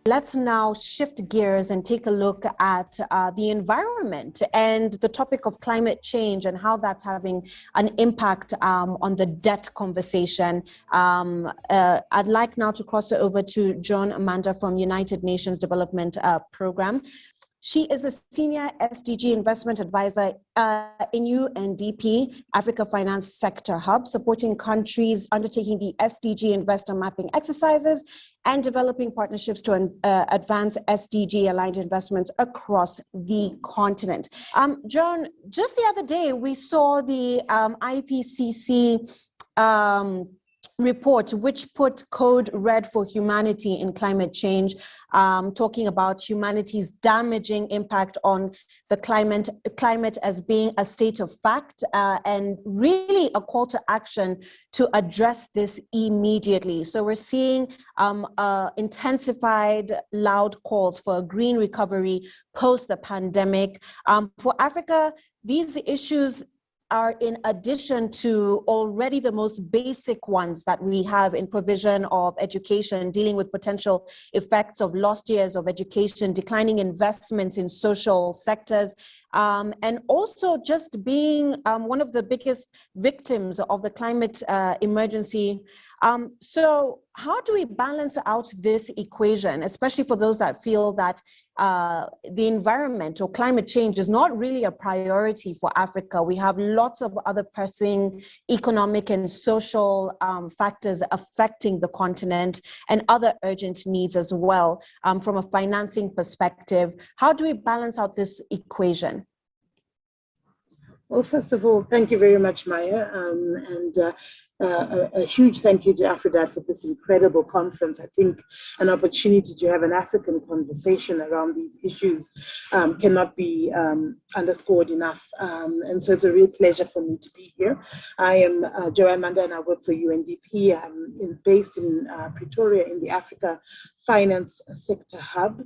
Let's now shift gears and take a look at the environment and the topic of climate change and how that's having an impact on the debt conversation. I'd like now to cross it over to Joanne Manda from United Nations Development Program. She is a Senior SDG Investment Advisor in UNDP, Africa Finance Sector Hub, supporting countries undertaking the SDG investor mapping exercises and developing partnerships to advance SDG-aligned investments across the continent. Joan, just the other day, we saw the IPCC report, which put code red for humanity in climate change, talking about humanity's damaging impact on the climate as being a state of fact, and really a call to action to address this immediately. So we're seeing intensified loud calls for a green recovery post the pandemic. For Africa, these issues are in addition to already the most basic ones that we have in provision of education, dealing with potential effects of lost years of education, declining investments in social sectors, and also just being one of the biggest victims of the climate emergency. So how do we balance out this equation, especially for those that feel that the environment or climate change is not really a priority for Africa? We have lots of other pressing economic and social factors affecting the continent and other urgent needs as well. From a financing perspective, how do we balance out this equation? Well, first of all, thank you very much, Maya, a huge thank you to Aphrodite for this incredible conference. I think an opportunity to have an African conversation around these issues cannot be underscored enough. And so it's a real pleasure for me to be here. I am Joanne Manda and I work for UNDP. I'm based in Pretoria in the Africa Finance Sector Hub,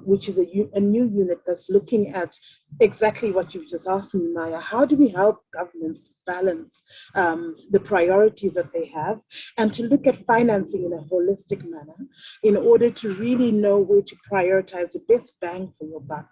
which is a new unit that's looking at exactly what you've just asked me, Maya. How do we help governments to balance the priorities that they have and to look at financing in a holistic manner in order to really know where to prioritize the best bang for your buck?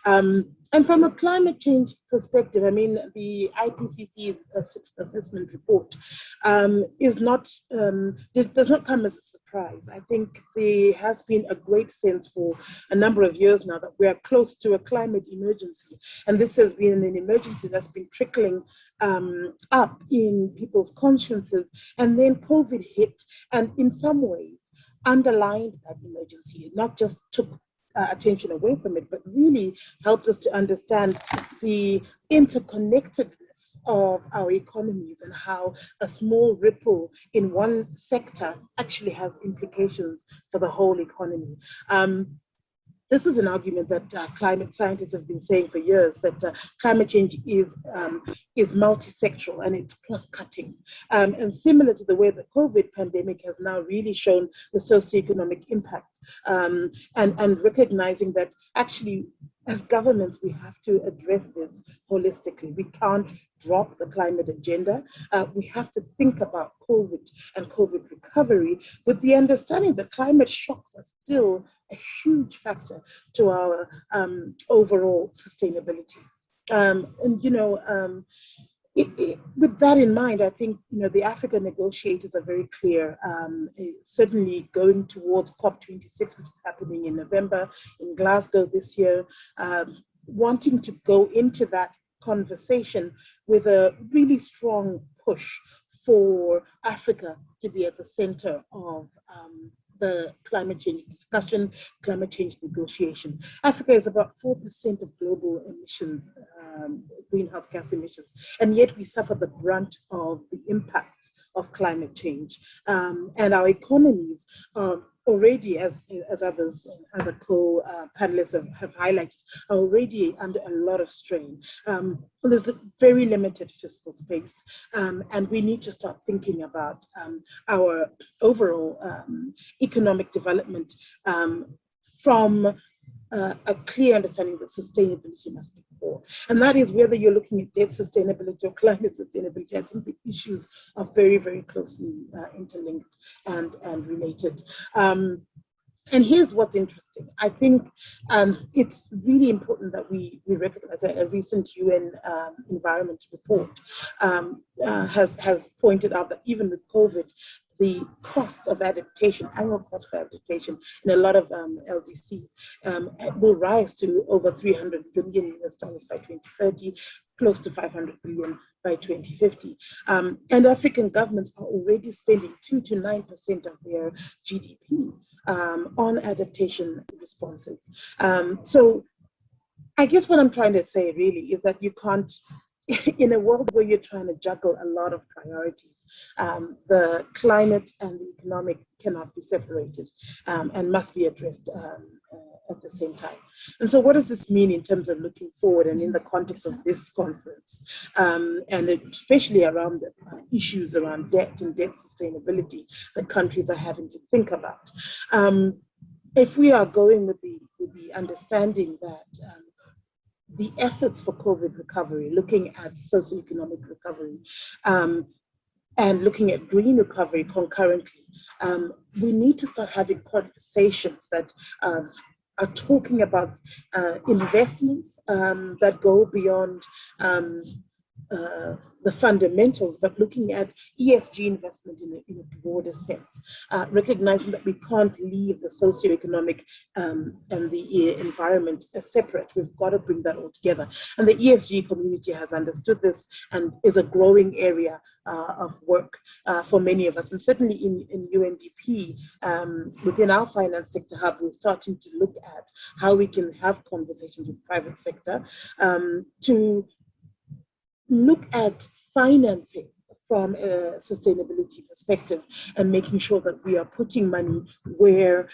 And from a climate change perspective, I mean, the IPCC's sixth assessment report does not come as a surprise. I think there has been a great sense for a number of years now that we are close to a climate emergency. And this has been an emergency that's been trickling up in people's consciences. And then COVID hit, and in some ways underlined that emergency. It not just took attention away from it, but really helped us to understand the interconnectedness of our economies and how a small ripple in one sector actually has implications for the whole economy. This is an argument that climate scientists have been saying for years, that climate change is multisectoral and it's cross-cutting. And similar to the way the COVID pandemic has now really shown the socioeconomic impact, and recognizing that actually as governments, we have to address this holistically. We can't drop the climate agenda. We have to think about COVID and COVID recovery with the understanding that climate shocks are still a huge factor to our overall sustainability. With that in mind, I think the African negotiators are very clear, certainly going towards COP26, which is happening in November in Glasgow this year, wanting to go into that conversation with a really strong push for Africa to be at the center of the climate change discussion, climate change negotiation. Africa is about 4% of global emissions, greenhouse gas emissions, and yet we suffer the brunt of the impacts of climate change. And our economies already, as others, other co-panelists have highlighted, are already under a lot of strain. There's a very limited fiscal space, and we need to start thinking about our overall economic development from a clear understanding that sustainability must be core. And that is whether you're looking at debt sustainability or climate sustainability. I think the issues are very, very closely interlinked and related. And here's what's interesting. I think it's really important that we recognize that a recent UN environment report has pointed out that even with COVID, the cost of adaptation, annual cost for adaptation in a lot of LDCs will rise to over $300 billion by 2030, close to 500 billion by 2050. And African governments are already spending 2 to 9% of their GDP on adaptation responses. So I guess what I'm trying to say really is that you can't, in a world where you're trying to juggle a lot of priorities, the climate and the economic cannot be separated and must be addressed at the same time. And so what does this mean in terms of looking forward and in the context of this conference, and especially around the issues around debt and debt sustainability that countries are having to think about? If we are going with the understanding that the efforts for COVID recovery, looking at socioeconomic recovery, and looking at green recovery concurrently, we need to start having conversations that are talking about investments that go beyond the fundamentals, but looking at ESG investment in a broader sense, recognizing that we can't leave the socioeconomic and the environment as separate. We've got to bring that all together. And the ESG community has understood this and is a growing area of work for many of us. And certainly in UNDP, within our finance sector hub, we're starting to look at how we can have conversations with private sector to look at financing from a sustainability perspective and making sure that we are putting money where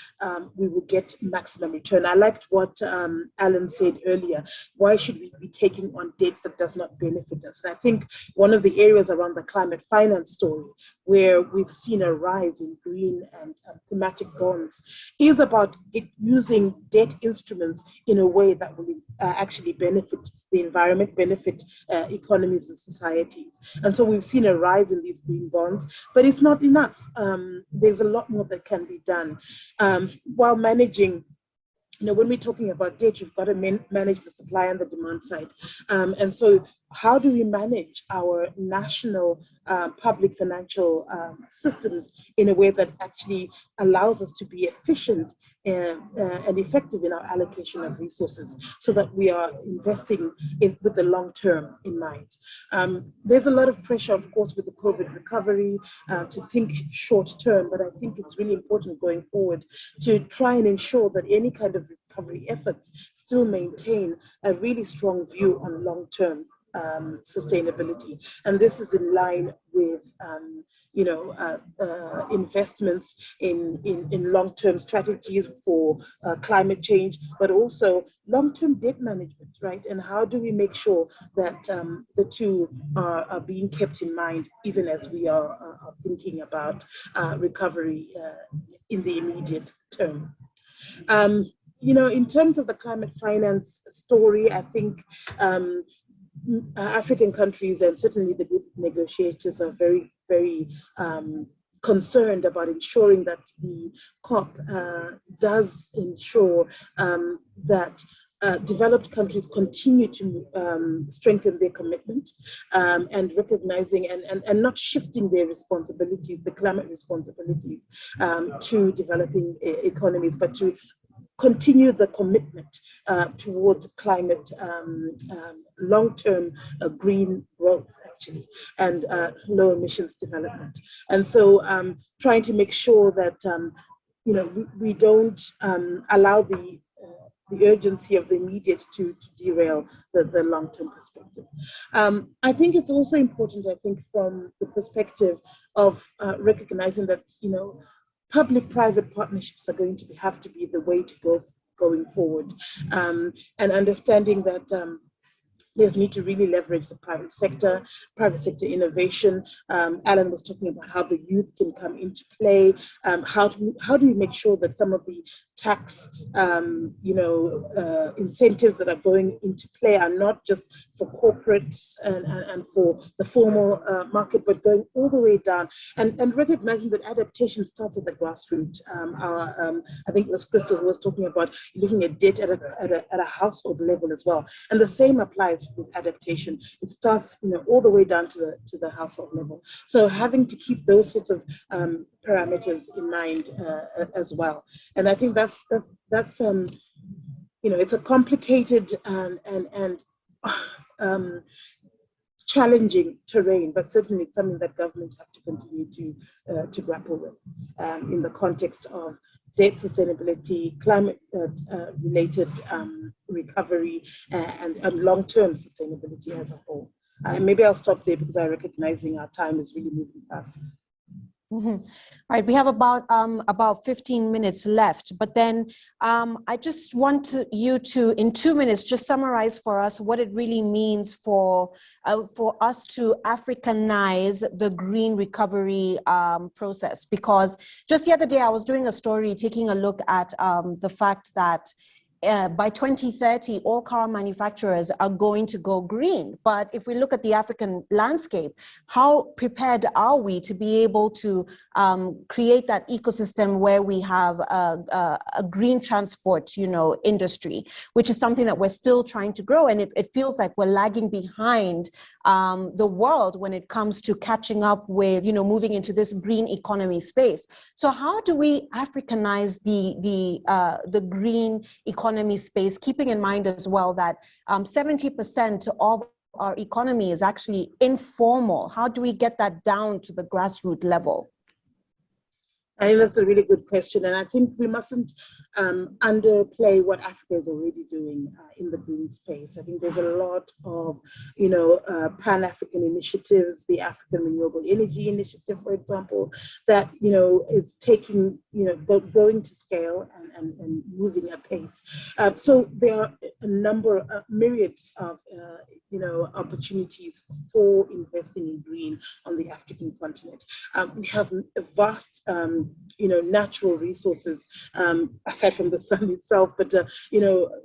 we will get maximum return. I liked what Alan said earlier. Why should we be taking on debt that does not benefit us? And I think one of the areas around the climate finance story where we've seen a rise in green and thematic bonds is about using debt instruments in a way that will actually benefit the environment, benefit economies and societies. And so we've seen a rise in these green bonds, but it's not enough. There's a lot more that can be done while managing. When we're talking about debt, you've got to manage the supply and the demand side. And so how do we manage our national public financial systems in a way that actually allows us to be efficient and effective in our allocation of resources so that we are investing with the long term in mind? There's a lot of pressure, of course, with the COVID recovery to think short term, but I think it's really important going forward to try and ensure that any kind of recovery efforts still maintain a really strong view on long-term sustainability. And this is in line with investments in long-term strategies for climate change, but also long-term debt management, right? And how do we make sure that the two are being kept in mind, even as we are thinking about recovery in the immediate term? In terms of the climate finance story, I think African countries and certainly the group of negotiators are very, very concerned about ensuring that the COP does ensure that developed countries continue to strengthen their commitment and recognizing and not shifting their responsibilities, the climate responsibilities, to developing economies, but to continue the commitment towards climate, long-term green growth, actually, and low emissions development. And so trying to make sure that we don't allow the urgency of the immediate to derail the long-term perspective. I think it's also important, from the perspective of recognizing that, public-private partnerships are going to have to be the way to go going forward, and understanding that there's need to really leverage the private sector innovation. Alan was talking about how the youth can come into play. How do we make sure that some of the tax, incentives that are going into play are not just for corporates and for the formal market, but going all the way down and recognizing that adaptation starts at the grassroots. I think it was Crystal who was talking about looking at debt at a household level as well, and the same applies with adaptation. It starts, all the way down to the household level. So having to keep those sorts of parameters in mind as well. And I think that's it's a complicated and challenging terrain, but certainly it's something that governments have to continue to grapple with in the context of debt sustainability, climate related recovery, and long-term sustainability as a whole. Maybe I'll stop there because I'm recognizing our time is really moving fast. Mm-hmm. All right, we have about 15 minutes left, but then I just want you to, in 2 minutes, just summarize for us what it really means for us to Africanize the green recovery process. Because just the other day, I was doing a story taking a look at the fact that by 2030, all car manufacturers are going to go green. But if we look at the African landscape, how prepared are we to be able to create that ecosystem where we have a green transport, industry, which is something that we're still trying to grow. And it feels like we're lagging behind the world when it comes to catching up with, moving into this green economy space. So how do we Africanize the green economy space, keeping in mind as well that 70% of our economy is actually informal? How do we get that down to the grassroots level? I think that's a really good question, and I think we mustn't underplay what Africa is already doing in the green space. I think there's a lot of, Pan-African initiatives, the African Renewable Energy Initiative, for example, that, is taking, going to scale and moving at pace. So there are a number, myriads of, opportunities for investing in green on the African continent. We have a vast, natural resources, aside from the sun itself, but,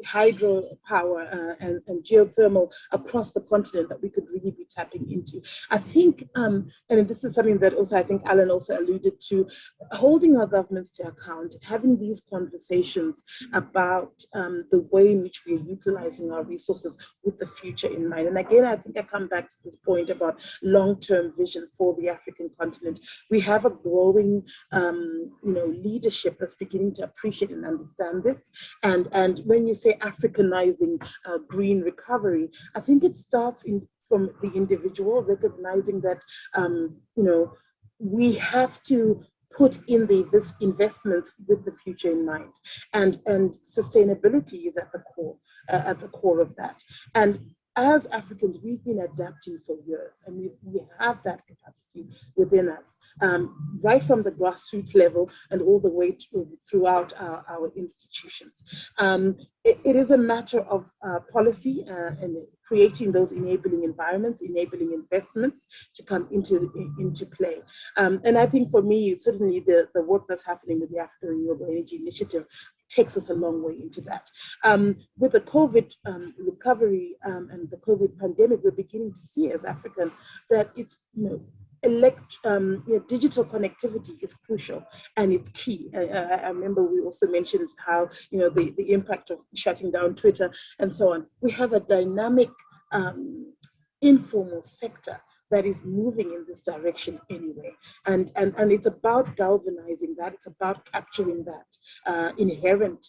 hydropower and geothermal across the continent that we could really be tapping into. I think, and this is something that also I think Alan also alluded to, holding our governments to account, having these conversations about the way in which we are utilizing our resources with the future in mind. And again, I think I come back to this point about long-term vision for the African continent. We have a growing leadership that's beginning to appreciate and understand this. And when you say Africanizing green recovery, I think it starts from the individual, recognizing that, we have to put in this investment with the future in mind. And sustainability is at the core of that. And as Africans, we've been adapting for years, and we have that capacity within us, right from the grassroots level and all the way throughout our institutions. It is a matter of policy and creating those enabling environments, enabling investments to come into play. And I think for me, certainly the work that's happening with the African Renewable Energy Initiative takes us a long way into that. With the COVID recovery and the COVID pandemic, we're beginning to see as African that it's, digital connectivity is crucial and it's key. I remember we also mentioned how, the impact of shutting down Twitter and so on. We have a dynamic informal sector that is moving in this direction anyway. And it's about galvanizing that, it's about capturing that inherent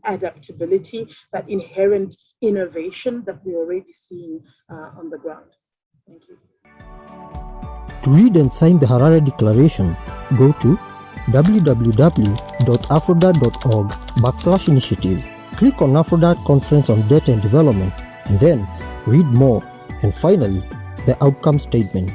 adaptability, that inherent innovation that we're already seeing on the ground. Thank you. To read and sign the Harare Declaration, go to www.afrodat.org/initiatives. Click on Afrodat Conference on Data and Development, and then read more. And finally, the outcome statement.